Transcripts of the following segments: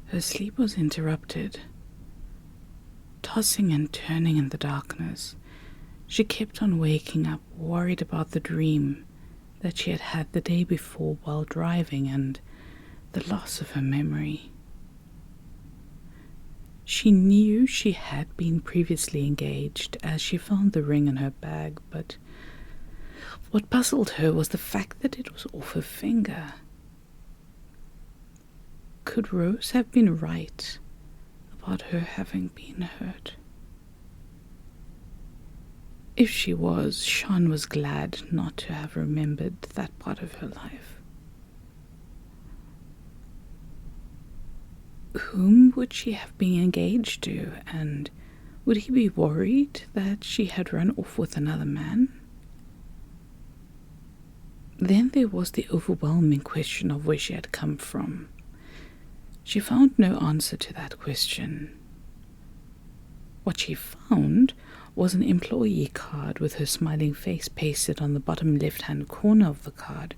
Her sleep was interrupted. Tossing and turning in the darkness, she kept on waking up, worried about the dream that she had had the day before while driving and the loss of her memory. She knew she had been previously engaged as she found the ring in her bag, but what puzzled her was the fact that it was off her finger. Could Rose have been right about her having been hurt? If she was, Sian was glad not to have remembered that part of her life. Whom would she have been engaged to, and would he be worried that she had run off with another man? Then there was the overwhelming question of where she had come from. She found no answer to that question. What she found was an employee card with her smiling face pasted on the bottom left-hand corner of the card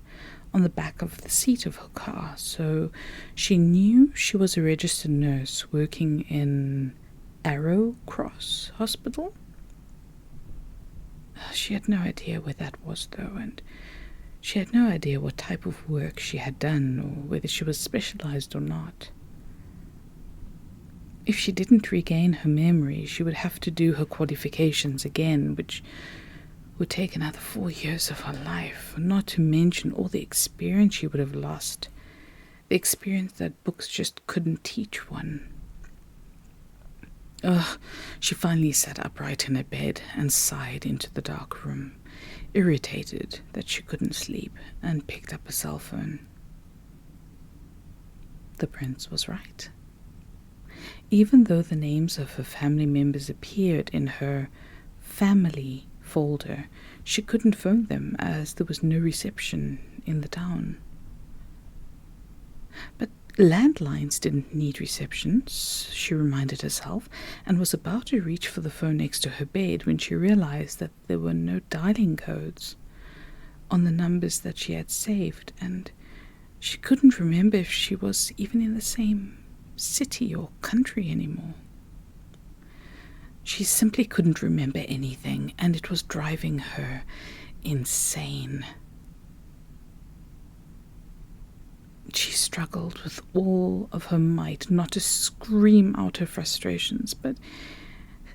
on the back of the seat of her car, so she knew she was a registered nurse working in Arrow Cross Hospital. She had no idea where that was, though, and she had no idea what type of work she had done or whether she was specialized or not. If she didn't regain her memory, she would have to do her qualifications again, which would take another 4 years of her life, not to mention all the experience she would have lost, the experience that books just couldn't teach one. She finally sat upright in her bed and sighed into the dark room, irritated that she couldn't sleep, and picked up a cell phone. The prince was right. Even though the names of her family members appeared in her family folder, she couldn't phone them as there was no reception in the town. But landlines didn't need receptions, she reminded herself, and was about to reach for the phone next to her bed when she realized that there were no dialing codes on the numbers that she had saved, and she couldn't remember if she was even in the same city or country anymore. She simply couldn't remember anything, and it was driving her insane. She struggled with all of her might not to scream out her frustrations, but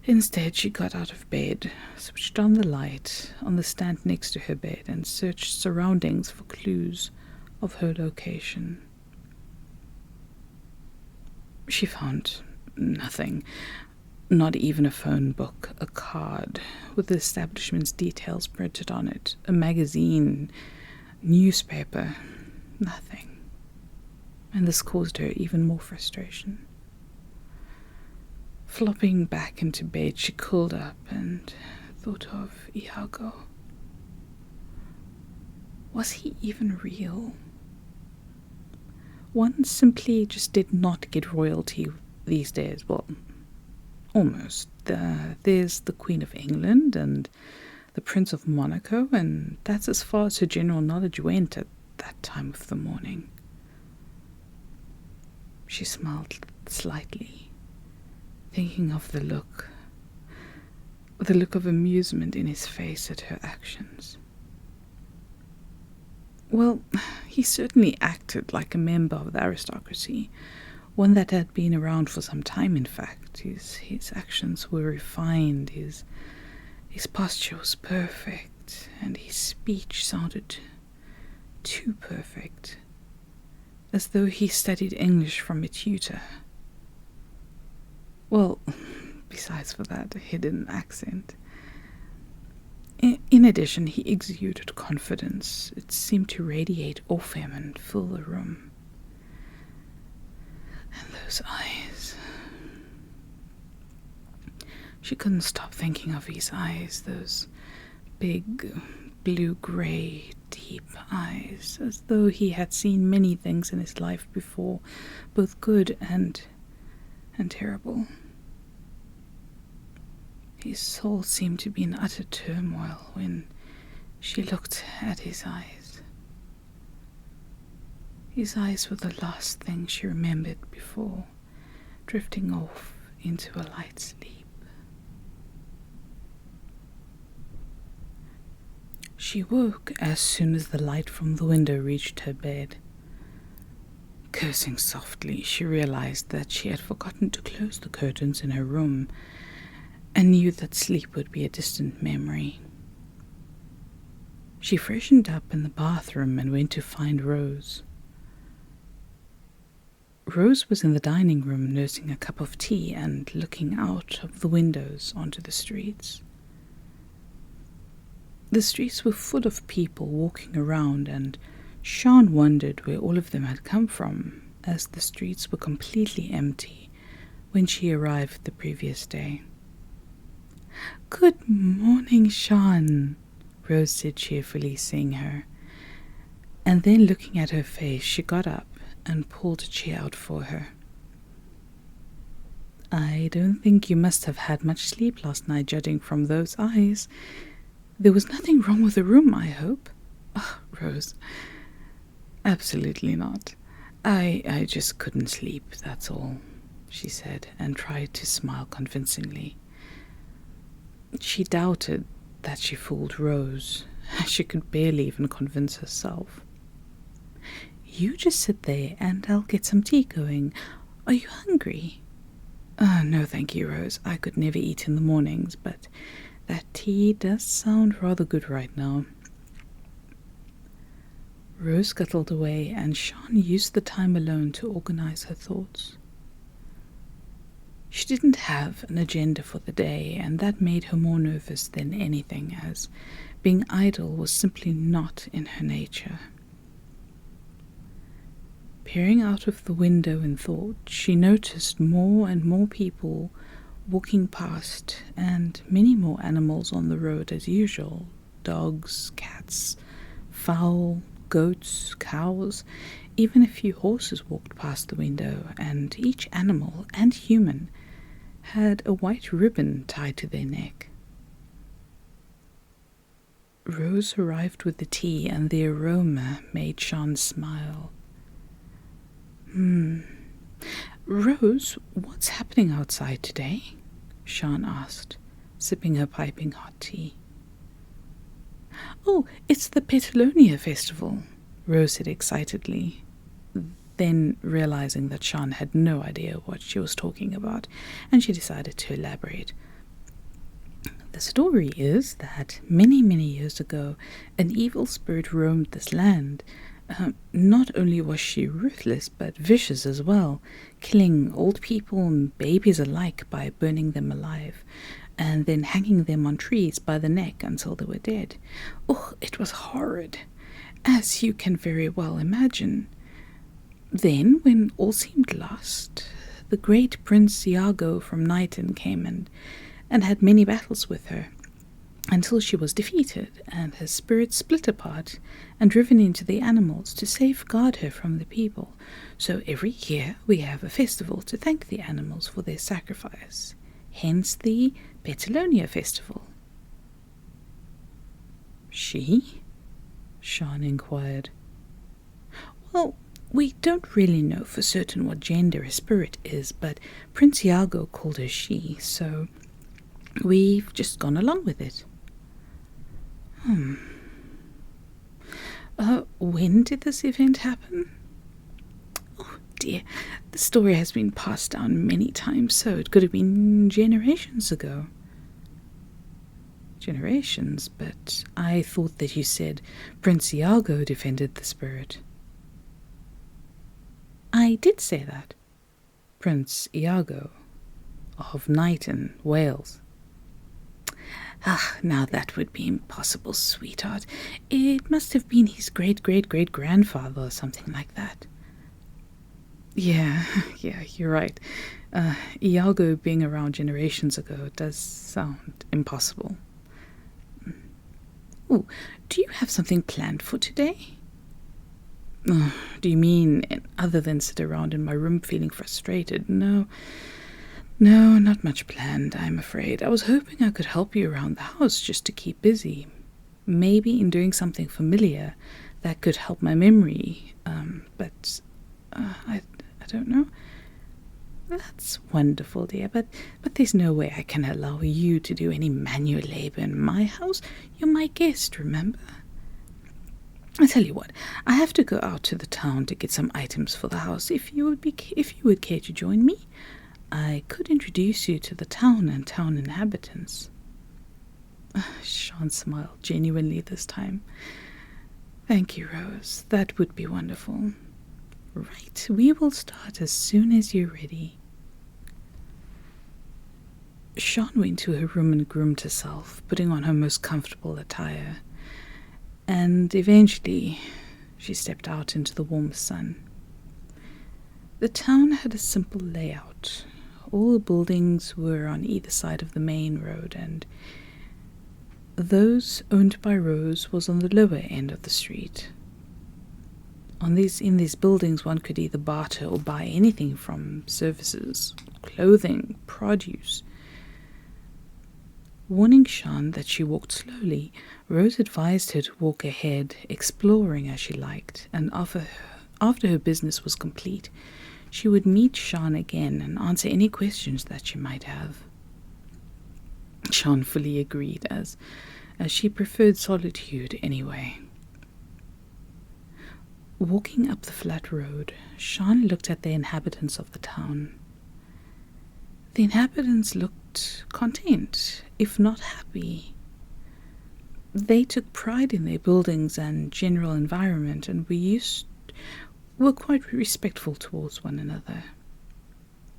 instead she got out of bed, switched on the light on the stand next to her bed, and searched surroundings for clues of her location. She found nothing, not even a phone book, a card with the establishment's details printed on it, a magazine, newspaper, nothing. And this caused her even more frustration. Flopping back into bed, she curled up and thought of Iago. Was he even real? One simply just did not get royalty these days. Well, almost. There's the Queen of England and the Prince of Monaco, and that's as far as her general knowledge went at that time of the morning. She smiled slightly, thinking of the look of amusement in his face at her actions. Well, he certainly acted like a member of the aristocracy, one that had been around for some time, in fact. His actions were refined, his posture was perfect, and his speech sounded too perfect, as though he studied English from a tutor. Well, besides for that hidden accent. In addition, he exuded confidence. It seemed to radiate off him and fill the room. And those eyes. She couldn't stop thinking of his eyes, those big, blue-gray, deep eyes, as though he had seen many things in his life before, both good and terrible. His soul seemed to be in utter turmoil when she looked at his eyes. His eyes were the last thing she remembered before drifting off into a light sleep. She woke as soon as the light from the window reached her bed. Cursing softly, she realized that she had forgotten to close the curtains in her room and knew that sleep would be a distant memory. She freshened up in the bathroom and went to find Rose. Rose was in the dining room nursing a cup of tea and looking out of the windows onto the streets. The streets were full of people walking around, and Sian wondered where all of them had come from, as the streets were completely empty when she arrived the previous day. "Good morning, Sian," Rose said cheerfully, seeing her. And then, looking at her face, she got up and pulled a chair out for her. "I don't think you must have had much sleep last night, judging from those eyes. There was nothing wrong with the room, I hope?" "Oh, Rose, absolutely not. I just couldn't sleep, that's all," she said, and tried to smile convincingly. She doubted that she fooled Rose. She could barely even convince herself. "You just sit there and I'll get some tea going. Are you hungry?" No, thank you, Rose. I could never eat in the mornings, but that tea does sound rather good right now." Rose scuttled away, and Sian used the time alone to organize her thoughts. She didn't have an agenda for the day, and that made her more nervous than anything, as being idle was simply not in her nature. Peering out of the window in thought, she noticed more and more people walking past, and many more animals on the road as usual. Dogs, cats, fowl, goats, cows, even a few horses walked past the window, and each animal and human had a white ribbon tied to their neck. Rose arrived with the tea, and the aroma made Sian smile. "Rose, what's happening outside today?" Sian asked, sipping her piping hot tea. "Oh, it's the Petalonia Festival," Rose said excitedly, then realizing that Sian had no idea what she was talking about, and she decided to elaborate. "The story is that many, many years ago, an evil spirit roamed this land. Not only was she ruthless, but vicious as well, killing old people and babies alike by burning them alive, and then hanging them on trees by the neck until they were dead. Oh, it was horrid, as you can very well imagine. Then, when all seemed lost, the great Prince Iago from Nighton came and had many battles with her, until she was defeated, and her spirit split apart and driven into the animals to safeguard her from the people. So every year we have a festival to thank the animals for their sacrifice, hence the Petalonia Festival." "She?" Sian inquired. "Well, we don't really know for certain what gender a spirit is, but Prince Iago called her she, so we've just gone along with it." When did this event happen?" "Oh dear, the story has been passed down many times, so it could have been generations ago." "Generations? But I thought that you said Prince Iago defended the spirit." "I did say that. Prince Iago of Nighton, Wales." Now that would be impossible, sweetheart. It must have been his great-great-great-grandfather or something like that." Yeah, you're right. Iago being around generations ago does sound impossible. "Oh, do you have something planned for today?" "Do you mean other than sit around in my room feeling frustrated? No, not much planned, I'm afraid. I was hoping I could help you around the house just to keep busy. Maybe in doing something familiar that could help my memory, but I don't know." That's wonderful, dear, but there's no way I can allow you to do any manual labor in my house. You're my guest, remember? I tell you what, I have to go out to the town to get some items for the house. If you would care to join me, I could introduce you to the town and town inhabitants. Sian smiled genuinely this time. Thank you, Rose. That would be wonderful. Right, we will start as soon as you're ready. Sian went to her room and groomed herself, putting on her most comfortable attire, and eventually she stepped out into the warm sun. The town had a simple layout. All the buildings were on either side of the main road, and those owned by Rose was on the lower end of the street. In these buildings one could either barter or buy anything from services, clothing, produce. Warning Sian that she walked slowly, Rose advised her to walk ahead, exploring as she liked, and after her business was complete, she would meet Sian again and answer any questions that she might have. Sian fully agreed, as she preferred solitude anyway. Walking up the flat road, Sian looked at the inhabitants of the town. The inhabitants looked content, if not happy. They took pride in their buildings and general environment, and were quite respectful towards one another,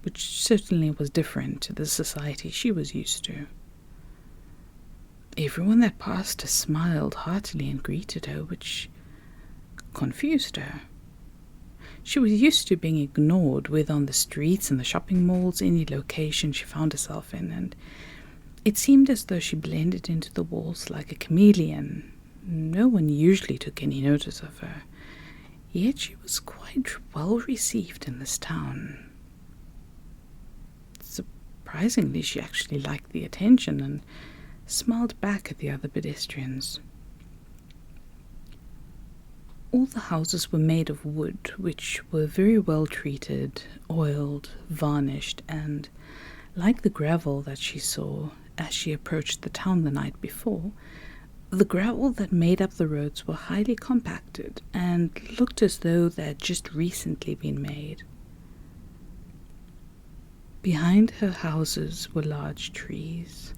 which certainly was different to the society she was used to. Everyone that passed her smiled heartily and greeted her, which confused her. She was used to being ignored, whether on the streets, in the shopping malls, any location she found herself in, and it seemed as though she blended into the walls like a chameleon. No one usually took any notice of her, yet she was quite well received in this town. Surprisingly, she actually liked the attention and smiled back at the other pedestrians. All the houses were made of wood, which were very well treated, oiled, varnished, and, like the gravel that she saw as she approached the town the night before, the gravel that made up the roads were highly compacted and looked as though they had just recently been made. Behind her houses were large trees,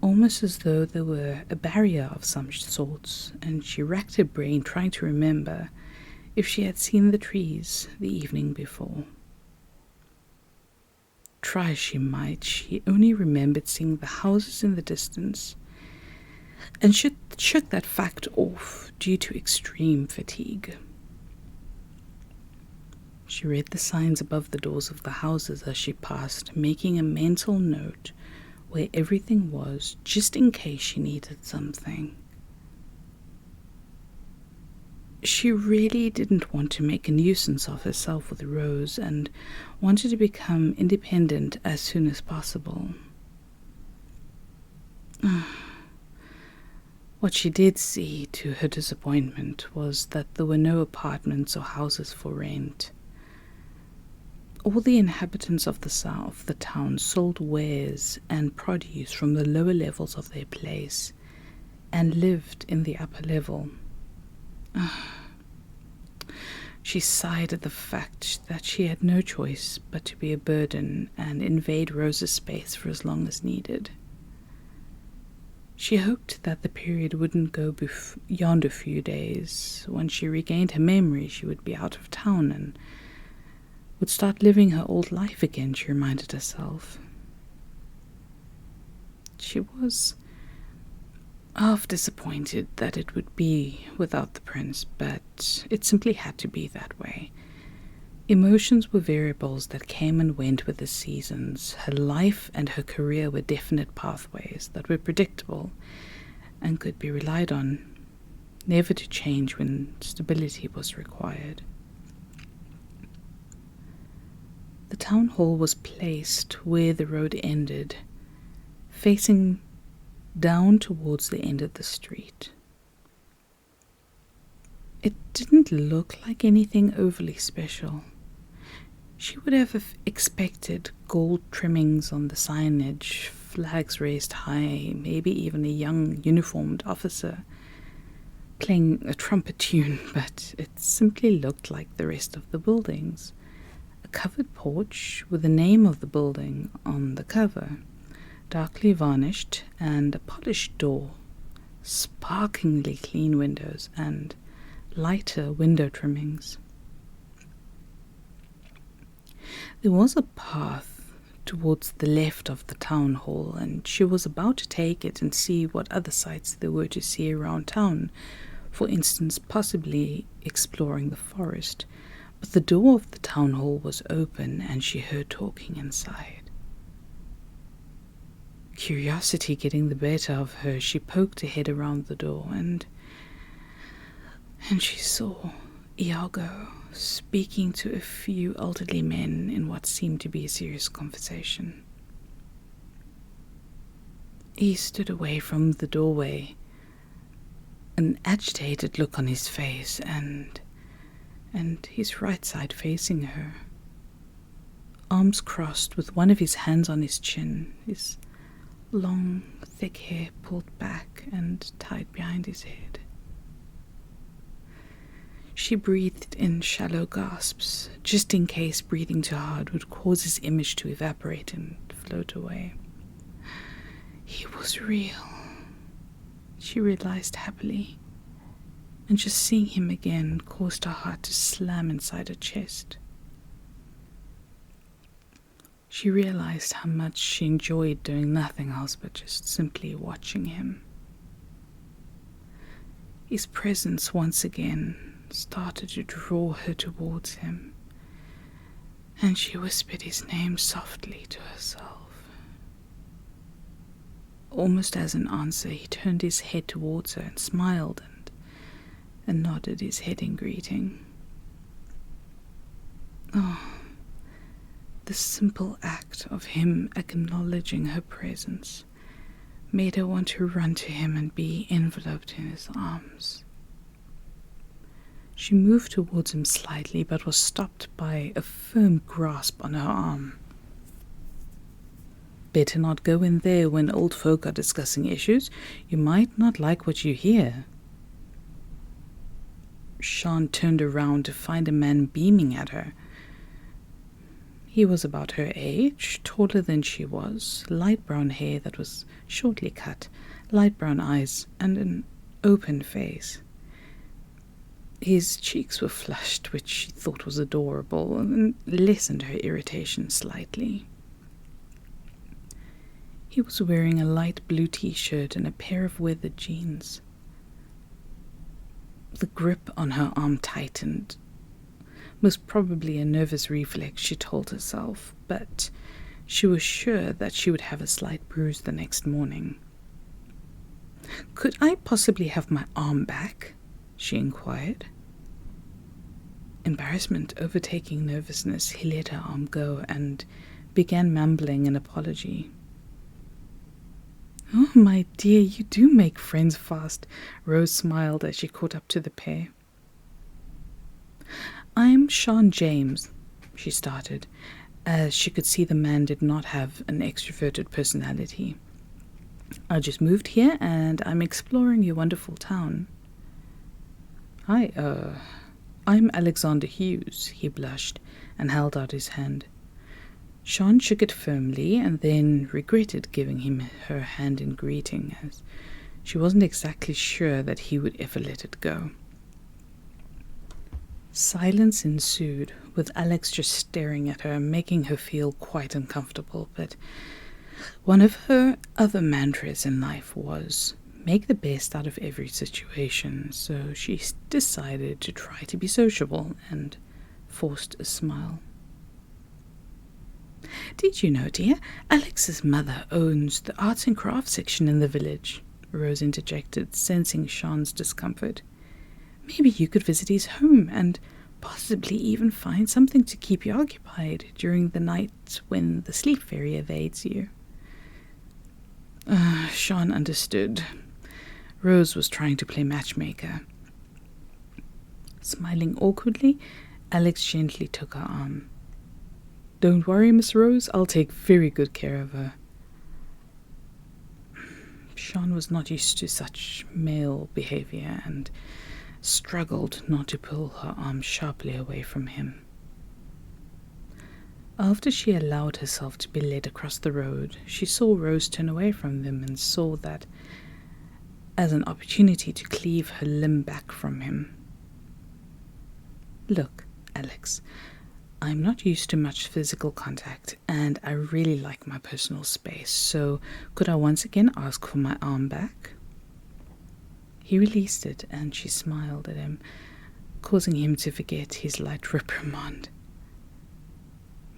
almost as though there were a barrier of some sorts, and she racked her brain trying to remember if she had seen the trees the evening before. Try as she might, she only remembered seeing the houses in the distance, and shook that fact off due to extreme fatigue. She read the signs above the doors of the houses as she passed, making a mental note where everything was, just in case she needed something. She really didn't want to make a nuisance of herself with Rose and wanted to become independent as soon as possible. What she did see, to her disappointment, was that there were no apartments or houses for rent. All the inhabitants of the town sold wares and produce from the lower levels of their place and lived in the upper level. She sighed at the fact that she had no choice but to be a burden and invade Rose's space for as long as needed. She hoped that the period wouldn't go beyond a few days. Once she regained her memory, she would be out of town and would start living her old life again, she reminded herself. She was half disappointed that it would be without the prince, but it simply had to be that way. Emotions were variables that came and went with the seasons. Her life and her career were definite pathways that were predictable and could be relied on, never to change when stability was required. The town hall was placed where the road ended, facing down towards the end of the street. It didn't look like anything overly special. She would have expected gold trimmings on the signage, flags raised high, maybe even a young uniformed officer playing a trumpet tune, but it simply looked like the rest of the buildings. A covered porch with the name of the building on the cover, darkly varnished, and a polished door, sparklingly clean windows, and lighter window trimmings. There was a path towards the left of the town hall, and she was about to take it and see what other sights there were to see around town, for instance, possibly exploring the forest. But the door of the town hall was open, and she heard talking inside. Curiosity getting the better of her, she poked her head around the door, and she saw Iago speaking to a few elderly men in what seemed to be a serious conversation. He stood away from the doorway, an agitated look on his face, and his right side facing her, arms crossed with one of his hands on his chin, his long, thick hair pulled back and tied behind his head. She breathed in shallow gasps, just in case breathing too hard would cause his image to evaporate and float away. He was real, she realized happily, and just seeing him again caused her heart to slam inside her chest. She realized how much she enjoyed doing nothing else but just simply watching him. His presence once again started to draw her towards him, and she whispered his name softly to herself. Almost as an answer, he turned his head towards her and smiled and nodded his head in greeting. Oh, the simple act of him acknowledging her presence made her want to run to him and be enveloped in his arms. She moved towards him slightly, but was stopped by a firm grasp on her arm. Better not go in there when old folk are discussing issues. You might not like what you hear. Sian turned around to find a man beaming at her. He was about her age, taller than she was, light brown hair that was shortly cut, light brown eyes, and an open face. His cheeks were flushed, which she thought was adorable, and lessened her irritation slightly. He was wearing a light blue t-shirt and a pair of weathered jeans. The grip on her arm tightened. Most probably a nervous reflex, she told herself, but she was sure that she would have a slight bruise the next morning. "Could I possibly have my arm back?" she inquired. Embarrassment overtaking nervousness, he let her arm go and began mumbling an apology. "Oh, my dear, you do make friends fast," Rose smiled as she caught up to the pair. "I'm Sian James," she started, as she could see the man did not have an extroverted personality. "I just moved here and I'm exploring your wonderful town." "Hi, I'm Alexander Hughes," he blushed and held out his hand. Sian shook it firmly and then regretted giving him her hand in greeting, as she wasn't exactly sure that he would ever let it go. Silence ensued, with Alex just staring at her, making her feel quite uncomfortable, but one of her other mantras in life was make the best out of every situation, so she decided to try to be sociable and forced a smile. "Did you know, dear, Alex's mother owns the arts and crafts section in the village," Rose interjected, sensing Sian's discomfort. "Maybe you could visit his home and possibly even find something to keep you occupied during the night when the sleep fairy evades you." Sian understood. Rose was trying to play matchmaker. Smiling awkwardly, Alex gently took her arm. Don't worry, Miss Rose, I'll take very good care of her. Sian was not used to such male behavior and struggled not to pull her arm sharply away from him. After she allowed herself to be led across the road, she saw Rose turn away from them and saw that as an opportunity to cleave her limb back from him. Look, Alex, I'm not used to much physical contact, and I really like my personal space, so could I once again ask for my arm back? He released it, and she smiled at him, causing him to forget his light reprimand.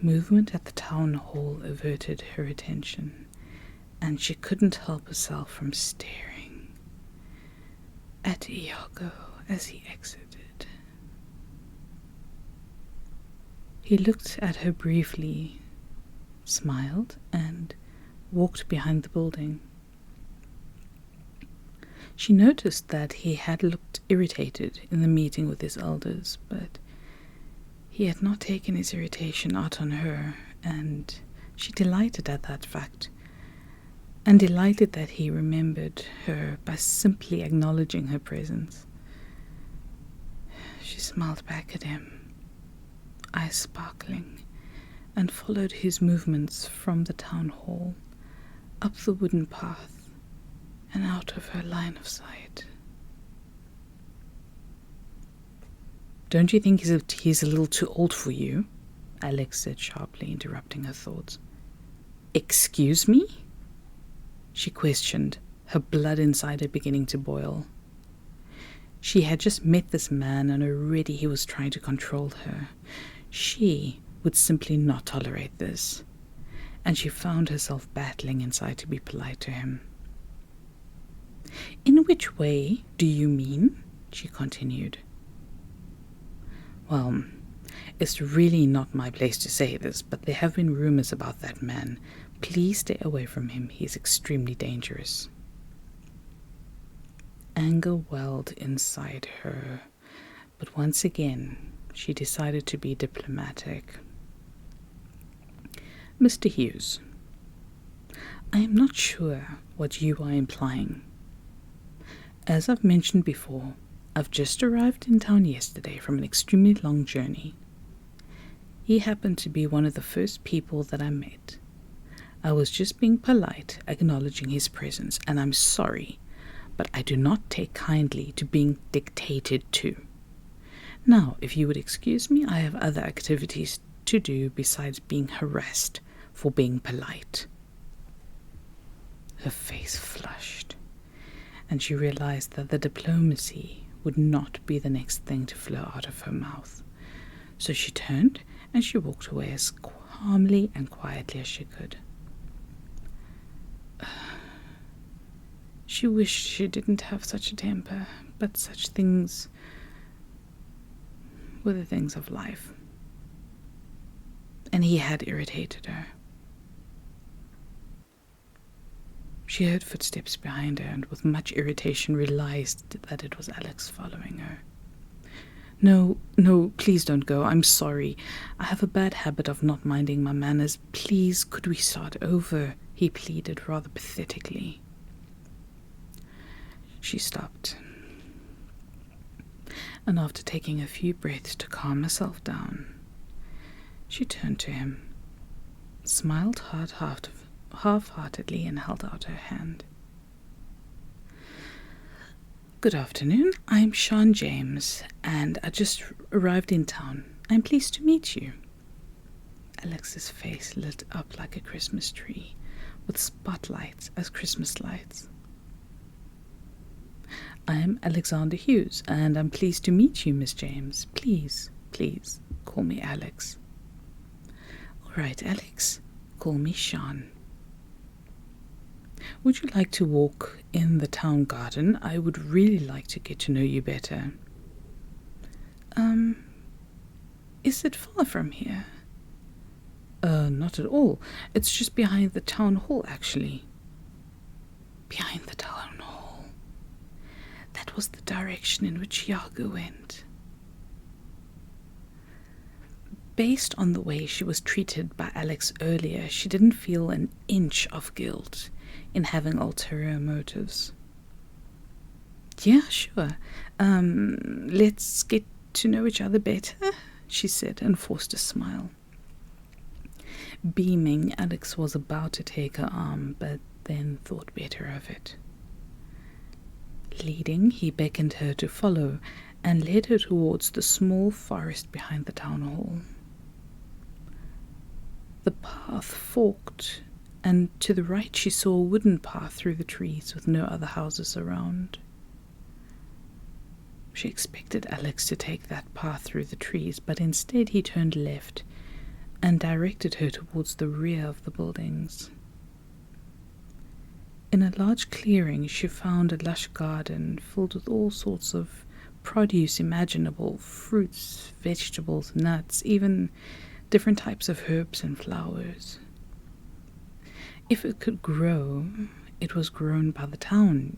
Movement at the town hall averted her attention, and she couldn't help herself from staring at Iago as he exited. He looked at her briefly, smiled, and walked behind the building. She noticed that he had looked irritated in the meeting with his elders, but he had not taken his irritation out on her, and she delighted at that fact, and delighted that he remembered her by simply acknowledging her presence. She smiled back at him, eyes sparkling, and followed his movements from the town hall, up the wooden path, and out of her line of sight. Don't you think he's a little too old for you? Alex said sharply, interrupting her thoughts. Excuse me? She questioned, her blood inside her beginning to boil. She had just met this man, and already he was trying to control her. She would simply not tolerate this, and she found herself battling inside to be polite to him. In which way do you mean? She continued. Well, it's really not my place to say this, but there have been rumors about that man. Please stay away from him. He is extremely dangerous. Anger welled inside her, but once again, she decided to be diplomatic. Mr. Hughes, I am not sure what you are implying. As I've mentioned before, I've just arrived in town yesterday from an extremely long journey. He happened to be one of the first people that I met. I was just being polite, acknowledging his presence, and I'm sorry, but I do not take kindly to being dictated to. Now, if you would excuse me, I have other activities to do besides being harassed for being polite. Her face flushed, and she realized that the diplomacy would not be the next thing to flow out of her mouth. So she turned and she walked away as calmly and quietly as she could. She wished she didn't have such a temper, but such things were the things of life. And he had irritated her. She heard footsteps behind her and with much irritation realized that it was Alex following her. No, please don't go. I'm sorry. I have a bad habit of not minding my manners. Please, could we start over? He pleaded rather pathetically. She stopped, and after taking a few breaths to calm herself down, she turned to him, smiled half-heartedly, and held out her hand. Good afternoon, I'm Sian James, and I just arrived in town. I'm pleased to meet you. Alex's face lit up like a Christmas tree, with spotlights as Christmas lights. I'm Alexander Hughes, and I'm pleased to meet you, Miss James. Please call me Alex. All right, Alex, call me Sian. Would you like to walk in the town garden? I would really like to get to know you better. Is it far from here? Not at all. It's just behind the town hall, actually. Behind the town hall. That was the direction in which Iago went. Based on the way she was treated by Alex earlier, she didn't feel an inch of guilt in having ulterior motives. "Yeah, sure. Let's get to know each other better," she said, and forced a smile. Beaming, Alex was about to take her arm, but then thought better of it. Leading, he beckoned her to follow and led her towards the small forest behind the town hall. The path forked, and to the right she saw a wooden path through the trees with no other houses around. She expected Alex to take that path through the trees, but instead he turned left and directed her towards the rear of the buildings. In a large clearing she found a lush garden filled with all sorts of produce imaginable, fruits, vegetables, nuts, even different types of herbs and flowers. If it could grow, it was grown by the town,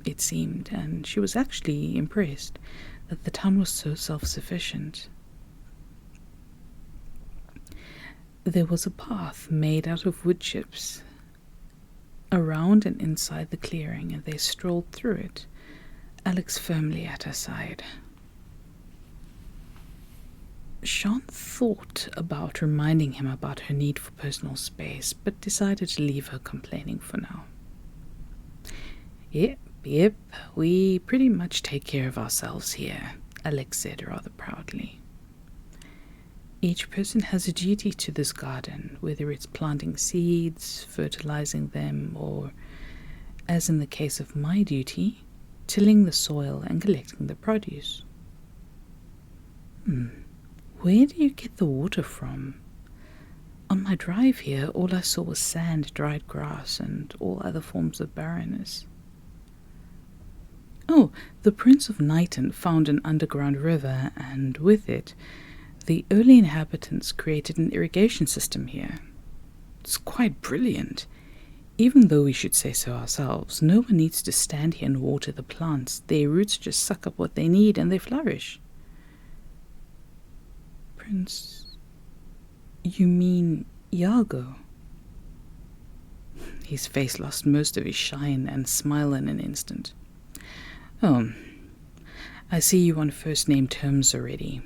it seemed, and she was actually impressed that the town was so self-sufficient. There was a path made out of wood chips around and inside the clearing, and they strolled through it, Alex firmly at her side. Sian thought about reminding him about her need for personal space, but decided to leave her complaining for now. Yep, we pretty much take care of ourselves here," Alex said rather proudly. "Each person has a duty to this garden, whether it's planting seeds, fertilizing them, or, as in the case of my duty, tilling the soil and collecting the produce." Where do you get the water from? On my drive here, all I saw was sand, dried grass, and all other forms of barrenness. "Oh, the Prince of Nighton found an underground river, and with it, the early inhabitants created an irrigation system here. It's quite brilliant. Even though we should say so ourselves, no one needs to stand here and water the plants. Their roots just suck up what they need and they flourish." "Prince, you mean Iago?" His face lost most of his shine and smile in an instant. "Oh, I see you on first-name terms already.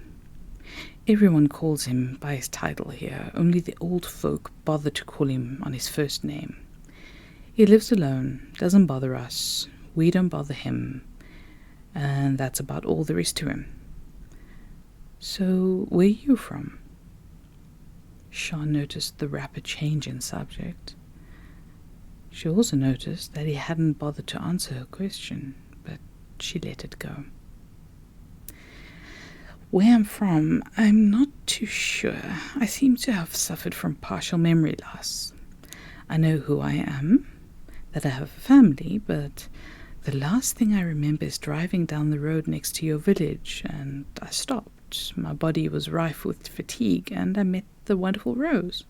Everyone calls him by his title here. Only the old folk bother to call him on his first name. He lives alone, doesn't bother us, we don't bother him, and that's about all there is to him. So, where are you from?" Sian noticed the rapid change in subject. She also noticed that he hadn't bothered to answer her question, but she let it go. "Where I'm from, I'm not too sure. I seem to have suffered from partial memory loss. I know who I am, that I have a family, but the last thing I remember is driving down the road next to your village, and I stopped. My body was rife with fatigue, and I met the wonderful Rose."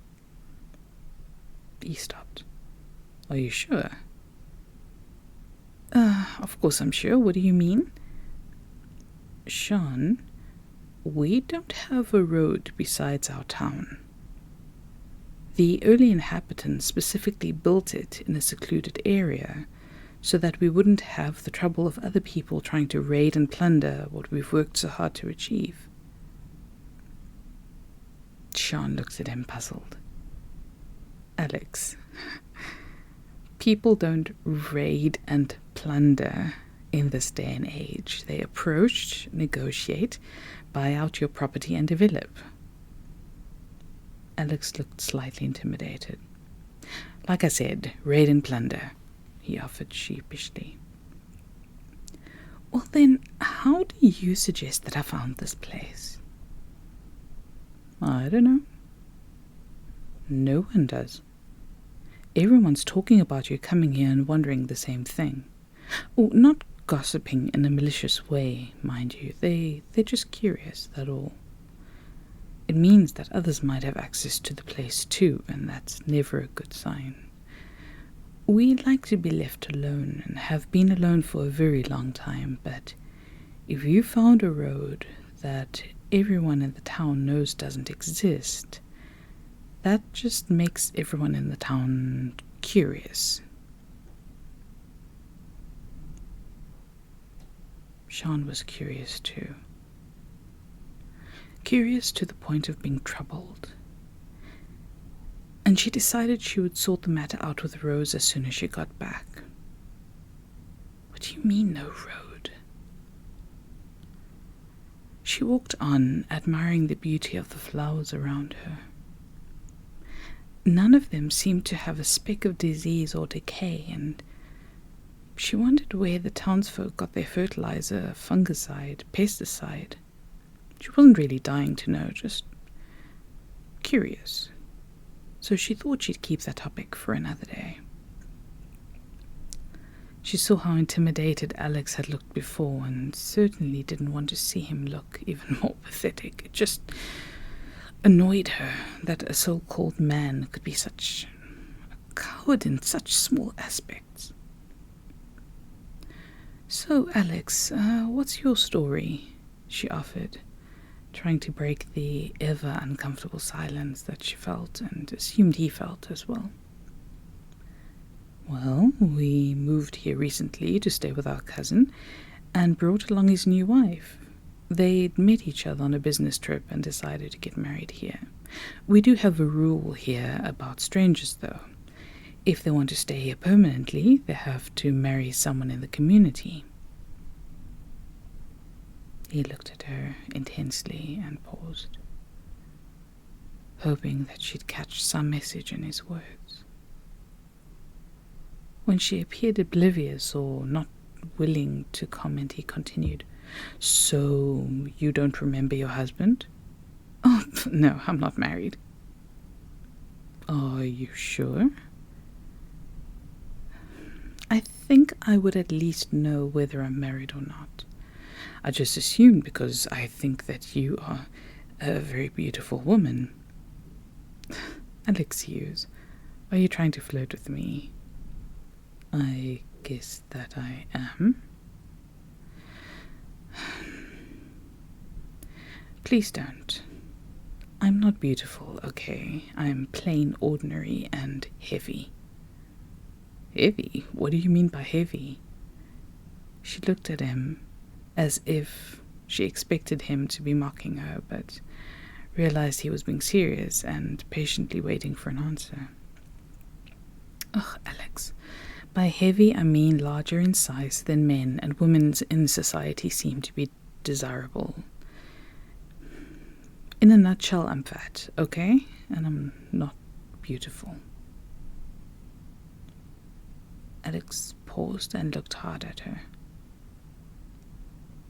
He stopped. "Are you sure?" Of course I'm sure. What do you mean?" "Sian, we don't have a road besides our town. The early inhabitants specifically built it in a secluded area so that we wouldn't have the trouble of other people trying to raid and plunder what we've worked so hard to achieve." Sian looked at him puzzled. "Alex, people don't raid and plunder in this day and age. They approach, negotiate, buy out your property and develop." Alex looked slightly intimidated. "Like I said, raid and plunder," he offered sheepishly. "Well then, how do you suggest that I found this place?" "I don't know. No one does. Everyone's talking about you coming here and wondering the same thing. Oh, not gossiping in a malicious way, mind you. They're just curious, that's all. It means that others might have access to the place too, and that's never a good sign. We like to be left alone, and have been alone for a very long time, but if you found a road that everyone in the town knows doesn't exist. That just makes everyone in the town curious. Sian was curious too. Curious to the point of being troubled. And she decided she would sort the matter out with Rose as soon as she got back. What do you mean, no road? She walked on, admiring the beauty of the flowers around her. None of them seemed to have a speck of disease or decay, and she wondered where the townsfolk got their fertilizer, fungicide, pesticide. She wasn't really dying to know, just curious. So she thought she'd keep that topic for another day. She saw how intimidated Alex had looked before and certainly didn't want to see him look even more pathetic. It just annoyed her that a so-called man could be such a coward in such small aspects. "So, Alex, what's your story?" she offered, trying to break the ever uncomfortable silence that she felt and assumed he felt as well. "Well, we moved here recently to stay with our cousin and brought along his new wife. They'd met each other on a business trip and decided to get married here. We do have a rule here about strangers, though. If they want to stay here permanently, they have to marry someone in the community." He looked at her intensely and paused, hoping that she'd catch some message in his words. When she appeared oblivious or not willing to comment, he continued, "So, you don't remember your husband?" "Oh, no, I'm not married." "Are you sure?" "I think I would at least know whether I'm married or not. I just assumed because I think that you are a very beautiful woman." "Alexius, are you trying to flirt with me?" "I guess that I am." "Please don't. I'm not beautiful, okay? I'm plain ordinary and heavy." "Heavy? What do you mean by heavy?" She looked at him as if she expected him to be mocking her, but realized he was being serious and patiently waiting for an answer. "Ugh, Alex. By heavy, I mean larger in size than men, and women in society seem to be desirable. In a nutshell, I'm fat, okay? And I'm not beautiful." Alex paused and looked hard at her.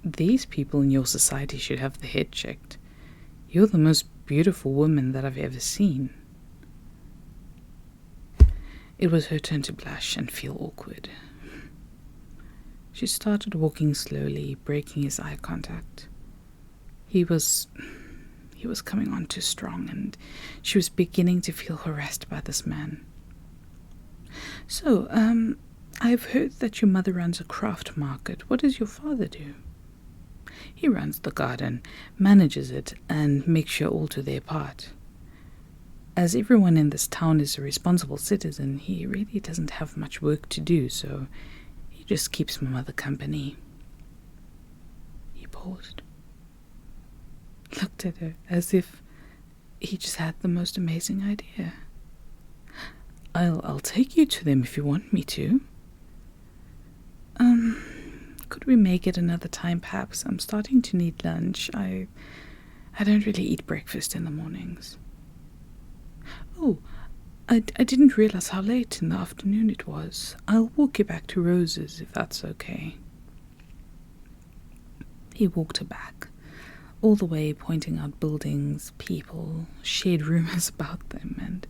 "These people in your society should have their head checked. You're the most beautiful woman that I've ever seen." It was her turn to blush and feel awkward. She started walking slowly, breaking his eye contact. He was coming on too strong, and she was beginning to feel harassed by this man. "So, I've heard that your mother runs a craft market. What does your father do?" "He runs the garden, manages it, and makes sure all do their part. As everyone in this town is a responsible citizen, he really doesn't have much work to do, so he just keeps my mother company." He paused, looked at her as if he just had the most amazing idea. I'll take you to them if you want me to." Could we make it another time, perhaps? I'm starting to need lunch. I don't really eat breakfast in the mornings." "Oh, I didn't realize how late in the afternoon it was. I'll walk you back to Rose's, if that's okay." He walked her back, all the way pointing out buildings, people, shared rumors about them, and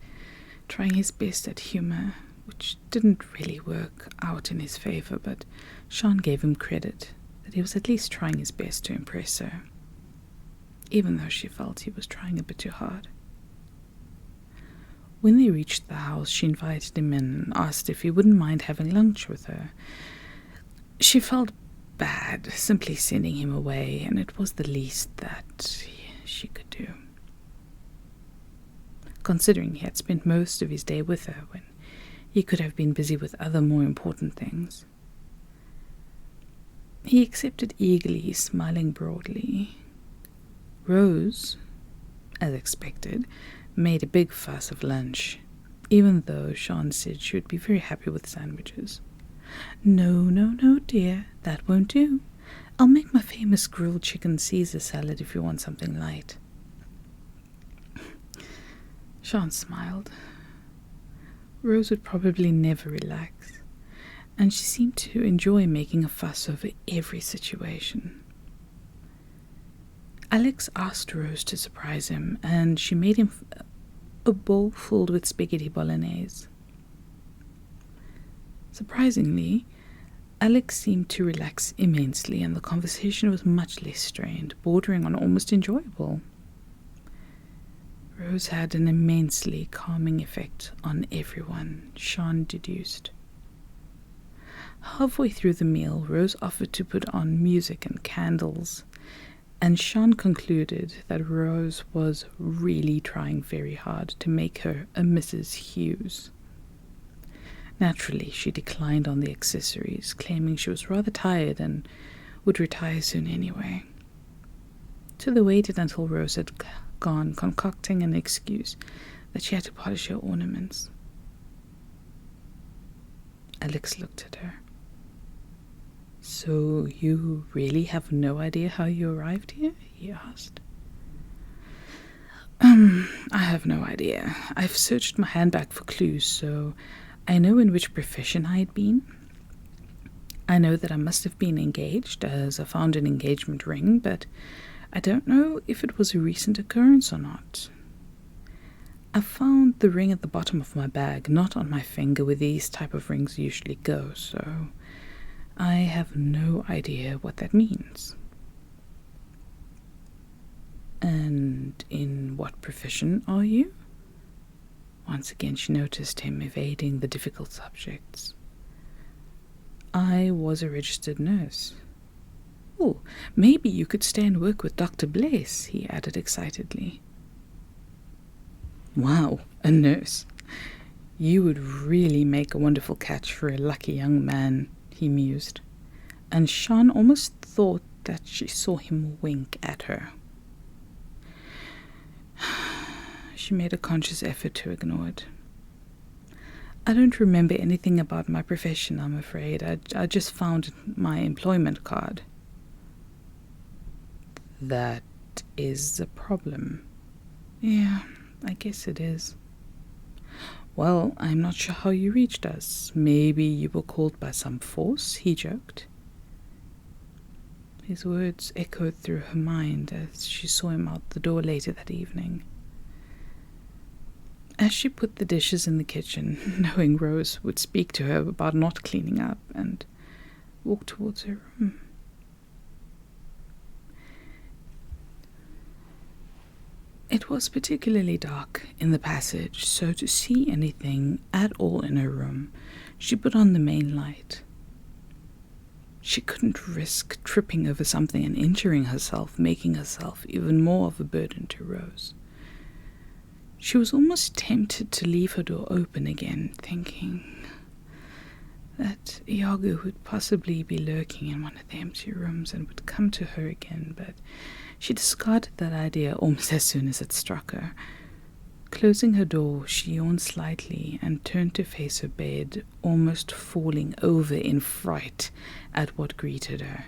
trying his best at humor, which didn't really work out in his favor, but Sian gave him credit that he was at least trying his best to impress her, even though she felt he was trying a bit too hard. When they reached the house, she invited him in and asked if he wouldn't mind having lunch with her. She felt bad simply sending him away, and it was the least that she could do. Considering he had spent most of his day with her when he could have been busy with other more important things. He accepted eagerly, smiling broadly. Rose, as expected, made a big fuss of lunch, even though Sian said she would be very happy with sandwiches. No, dear, that won't do. I'll make my famous grilled chicken Caesar salad if you want something light. Sian smiled. Rose would probably never relax, and she seemed to enjoy making a fuss over every situation. Alex asked Rose to surprise him, and she made him a bowl filled with spaghetti bolognese. Surprisingly, Alex seemed to relax immensely, and the conversation was much less strained, bordering on almost enjoyable. Rose had an immensely calming effect on everyone, Sian deduced. Halfway through the meal, Rose offered to put on music and candles, and Sian concluded that Rose was really trying very hard to make her a Mrs. Hughes. Naturally, she declined on the accessories, claiming she was rather tired and would retire soon anyway. So they waited until Rose had gone, concocting an excuse that she had to polish her ornaments. Alex looked at her. "So you really have no idea how you arrived here?" he asked. I have no idea. I've searched my handbag for clues, so I know in which profession I had been. I know that I must have been engaged, as I found an engagement ring, but I don't know if it was a recent occurrence or not. I found the ring at the bottom of my bag, not on my finger where these type of rings usually go, so I have no idea what that means. And in what profession are you? Once again she noticed him evading the difficult subjects. I was a registered nurse. Oh, maybe you could stay and work with Dr. Blaise, he added excitedly. Wow, a nurse. You would really make a wonderful catch for a lucky young man, he mused, and Sian almost thought that she saw him wink at her. She made a conscious effort to ignore it. I don't remember anything about my profession, I'm afraid. I just found my employment card. That is a problem. Yeah, I guess it is. Well, I'm not sure how you reached us. Maybe you were called by some force, he joked. His words echoed through her mind as she saw him out the door later that evening. As she put the dishes in the kitchen, knowing Rose would speak to her about not cleaning up, and walked towards her room. It was particularly dark in the passage, so to see anything at all in her room, she put on the main light. She couldn't risk tripping over something and injuring herself, making herself even more of a burden to Rose. She was almost tempted to leave her door open again, thinking that Iago would possibly be lurking in one of the empty rooms and would come to her again, but she discarded that idea almost as soon as it struck her. Closing her door, she yawned slightly and turned to face her bed, almost falling over in fright at what greeted her.